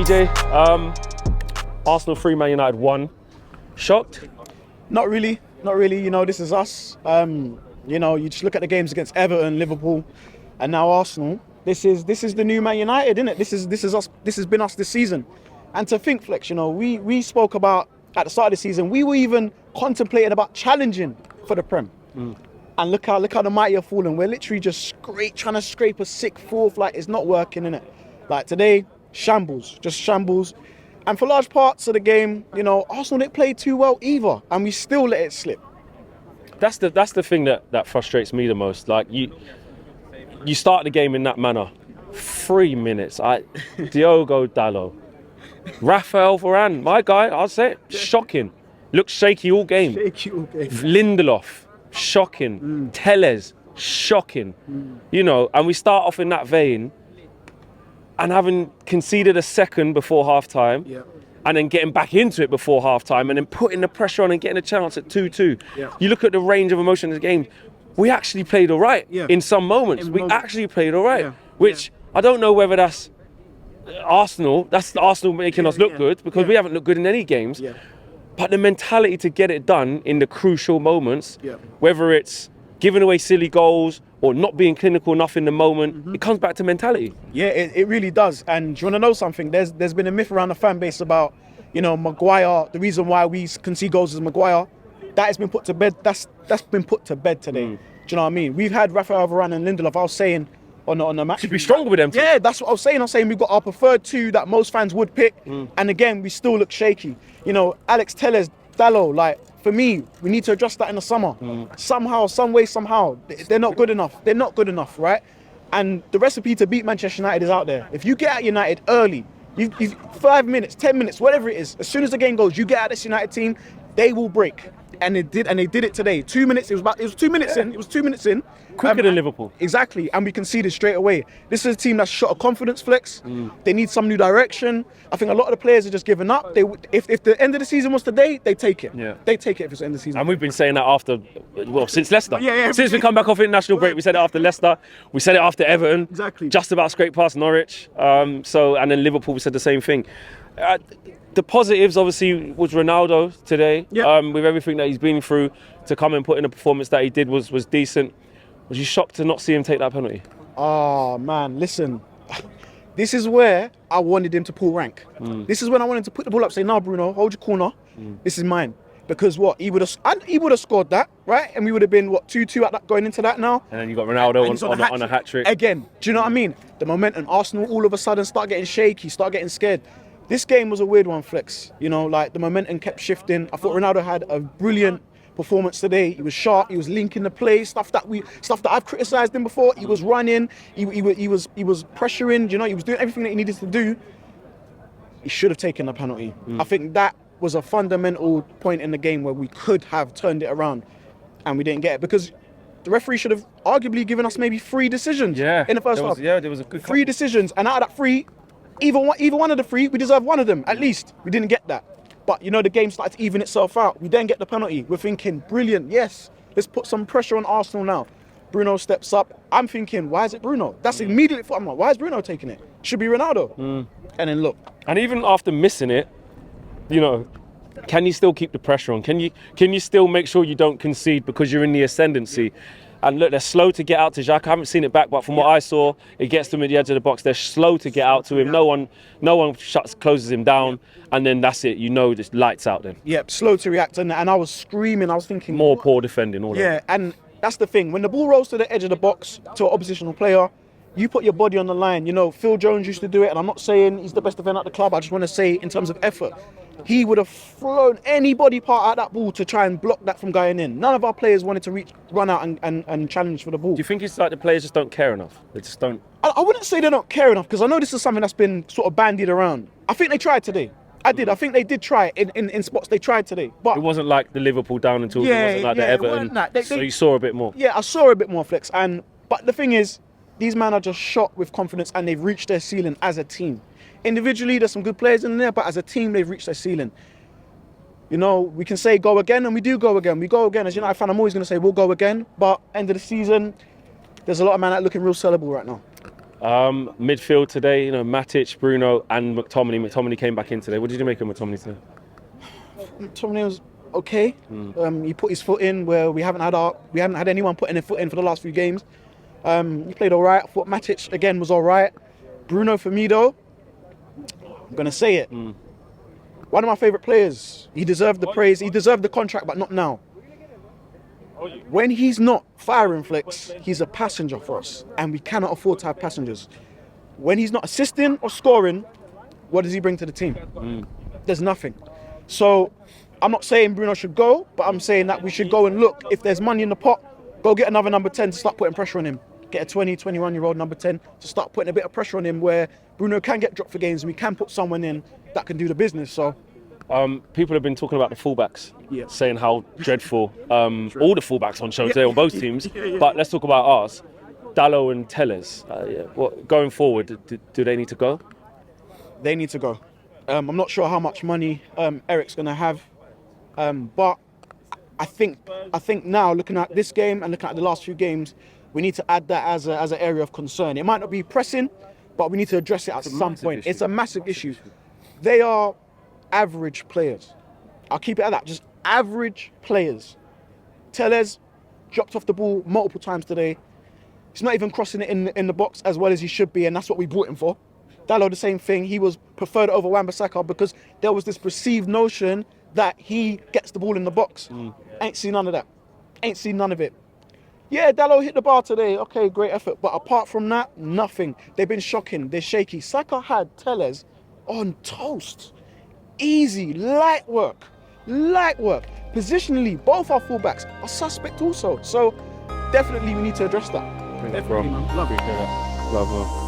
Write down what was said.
DJ. Arsenal 3, Man United 1. Shocked? Not really. You know, this is us. You know, you just look at the games against Everton, Liverpool, and now Arsenal. This is the new Man United, isn't it? This is us. This has been us this season. And to think, Flex, you know, we spoke about at the start of the season, we were even contemplating about challenging for the Prem. And look how the mighty are falling. We're literally just trying to scrape a 6th, 4th. Like, it's not working, innit? Like today, shambles, just shambles. And for large parts of the game, you know, Arsenal didn't play too well either, and we still let it slip. That's the thing that frustrates me the most. Like you start the game in that manner. 3 minutes. Diogo Dalot. Rafael Varane, my guy, I'll say it, shocking. Looks shaky all game. Lindelof, shocking. Telles, shocking. You know, and we start off in that vein, and having conceded a second before half-time, and then getting back into it before half-time, and then putting the pressure on and getting a chance at 2-2. You look at the range of emotion in the game, we actually played all right in some moments. We actually played all right, which I don't know whether that's Arsenal. That's Arsenal making us look good, because we haven't looked good in any games. But the mentality to get it done in the crucial moments, whether it's giving away silly goals or not being clinical enough in the moment, it comes back to mentality. Yeah, it really does. And do you want to know something? There's been a myth around the fan base about, you know, Maguire. The reason why we concede goals is Maguire. That has been put to bed. That's been put to bed today. Do you know what I mean? We've had Rafael Varane and Lindelof. I was saying on the match. Should be stronger with them. Yeah, that's what I was saying. I'm saying we've got our preferred 2 that most fans would pick. And again, we still look shaky. You know, Alex Telles, Dalot, like, for me, we need to address that in the summer. Somehow, some way, somehow. They're not good enough. They're not good enough, right? And the recipe to beat Manchester United is out there. If you get at United early, you 5 minutes, 10 minutes, whatever it is, as soon as the game goes, you get at this United team, they will break. And they did it today. 2 minutes, it was 2 minutes in. It was 2 minutes in. Quicker than Liverpool. Exactly, and we conceded straight away. This is a team that's shot a confidence flex. They need some new direction. I think a lot of the players are just giving up. If the end of the season was today, they take it. They take it if it's the end of the season. And we've been saying that since Leicester. Since we come back off international break, we said it after Leicester. We said it after Everton. Exactly. Just about scraped past Norwich. And then Liverpool, we said the same thing. The positives, obviously, was Ronaldo today. With everything that he's been through, to come and put in a performance that he did was decent. Was you shocked to not see him take that penalty? Oh, man, listen. This is where I wanted him to pull rank. This is when I wanted to put the ball up, say, "No, Bruno, hold your corner. This is mine." Because what? He would have scored that, right? And we would have been, 2-2 at that, going into that now. And then you got Ronaldo on a hat-trick. Again, do you know what I mean? The momentum, Arsenal all of a sudden start getting shaky, start getting scared. This game was a weird one, Flex. You know, like, the momentum kept shifting. I thought Ronaldo had a brilliant performance today. He was sharp. He was linking the play, stuff that I've criticised him before. He was running. He was pressuring. You know, he was doing everything that he needed to do. He should have taken the penalty. I think that was a fundamental point in the game where we could have turned it around, and we didn't get it, because the referee should have arguably given us maybe 3 decisions in the first half. There was a good 3 decisions, and out of that 3, either one of the 3, we deserve one of them at least. We didn't get that. But, you know, the game started to even itself out. We then get the penalty. We're thinking, brilliant, yes, let's put some pressure on Arsenal now. Bruno steps up. I'm thinking, why is it Bruno? That's immediately, I'm like, why is Bruno taking it? Should be Ronaldo. And then look. And even after missing it, you know, can you still keep the pressure on? Can you still make sure you don't concede because you're in the ascendancy? And look, they're slow to get out to Xhaka. I haven't seen it back, but from what I saw, it gets them at the edge of the box. They're slow to get out to him. No one closes him down, and then that's it. You know, just lights out then. Yep, slow to react. And I was screaming. I was thinking, more poor defending. Yeah, and that's the thing. When the ball rolls to the edge of the box to an oppositional player, you put your body on the line. You know, Phil Jones used to do it, and I'm not saying he's the best defender at the club. I just want to say, in terms of effort, he would have thrown any body part at that ball to try and block that from going in. None of our players wanted to run out and challenge for the ball. Do you think it's like the players just don't care enough? They just don't... I wouldn't say they don't care enough, because I know this is something that's been sort of bandied around. I think they tried today. I think they did try in spots. They tried today. But it wasn't like the Liverpool down and tools. It wasn't like the Everton. So you saw a bit more. Yeah, I saw a bit more, Flex. But the thing is, these men are just shot with confidence, and they've reached their ceiling as a team. Individually, there's some good players in there, but as a team, they've reached their ceiling. You know, we can say go again, and we do go again. We go again. As United fan, I'm always going to say we'll go again. But end of the season, there's a lot of men that are looking real sellable right now. Midfield today, you know, Matic, Bruno, and McTominay. McTominay came back in today. What did you make of McTominay today? McTominay was okay. He put his foot in where we haven't had anyone putting their foot in for the last few games. He played all right. I thought Matic again was all right. Bruno for me though, I'm gonna say it. One of my favourite players. He deserved the praise. He deserved the contract, but not now. When he's not firing flicks, he's a passenger for us, and we cannot afford to have passengers. When he's not assisting or scoring, what does he bring to the team? There's nothing. So I'm not saying Bruno should go, but I'm saying that we should go and look. If there's money in the pot, go get another number 10 to start putting pressure on him. Get a 20, 21-year-old number 10 to start putting a bit of pressure on him where Bruno can get dropped for games and we can put someone in that can do the business. So people have been talking about the fullbacks, Yeah. saying how dreadful all the fullbacks on show today on both teams. But let's talk about ours. Dalot and Telles. Going forward, do they need to go? they need to go. I'm not sure how much money Eric's going to have, but I think now, looking at this game and looking at the last few games, we need to add that as an area of concern. It might not be pressing, but we need to address it at some point. It's a massive issue. They are average players. I'll keep it at that. Just average players. Telles dropped off the ball multiple times today. He's not even crossing it in the box as well as he should be, and that's what we brought him for. Dalot, the same thing. He was preferred over Wan-Bissaka because there was this perceived notion that he gets the ball in the box. Ain't seen none of that. Ain't seen none of it. Yeah, Dalot hit the bar today. Okay, great effort. But apart from that, nothing. They've been shocking. They're shaky. Saka had Telles on toast. Easy, light work. Light work. Positionally, both our fullbacks are suspect also. So definitely we need to address that. Definitely, man. Love it. Love it.